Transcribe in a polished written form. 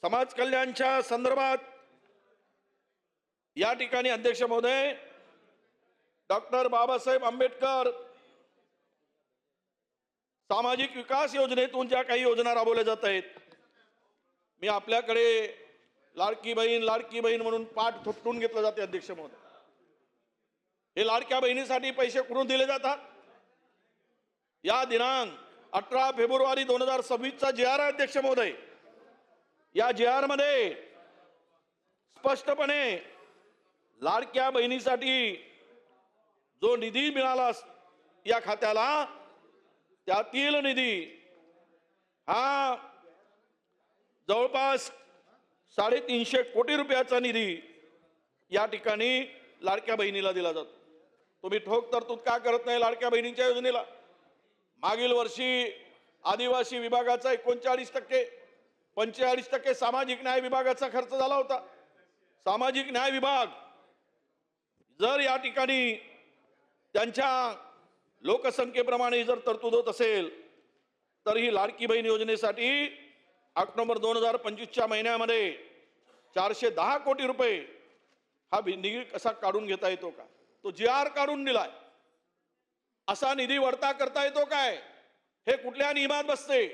समाज कल्याणच्या संदर्भात या ठिकाणी अध्यक्ष महोदय डॉक्टर बाबासाहेब आंबेडकर सामाजिक विकास योजनेतून ज्या काही योजना राबवल्या जात आहेत, मी आपल्याकडे लाडकी बहीण म्हणून पाठ थोपटून घेतलं जाते अध्यक्ष महोदय। हे लाडक्या बहिणीसाठी पैसे कुठून दिले जातात? या दिनांक 18 फेब्रुवारी 2026 चा JR आहे अध्यक्ष महोदय। या JR मध्ये स्पष्टपणे लाडक्या बहिणीसाठी जो निधी मिळाला या खात्याला, त्यातील निधी हा जवळपास 350 कोटी रुपयाचा निधी या ठिकाणी लाडक्या बहिणीला दिला जातो। तुम्ही ठोक तरतूद का करत नाही लाडक्या बहिणींच्या योजनेला? मागील वर्षी आदिवासी विभागाचा 39%, 45% सामाजिक न्याय विभागाचा खर्च झाला होता। सामाजिक न्याय विभाग जर या ठिकाणी त्यांच्या लोकसंख्येप्रमाणे जर तरतूद होत असेल तर ही लाडकी बहीण योजनेसाठी ऑक्टोबर 2025 च्या महिन्यामध्ये 410 कोटी रुपये हा निधी कसा काढून घेता येतो का? तो JR काढून दिलाय। असा निधी वळता करता येतो काय? हे कुठल्या नियमात बसते?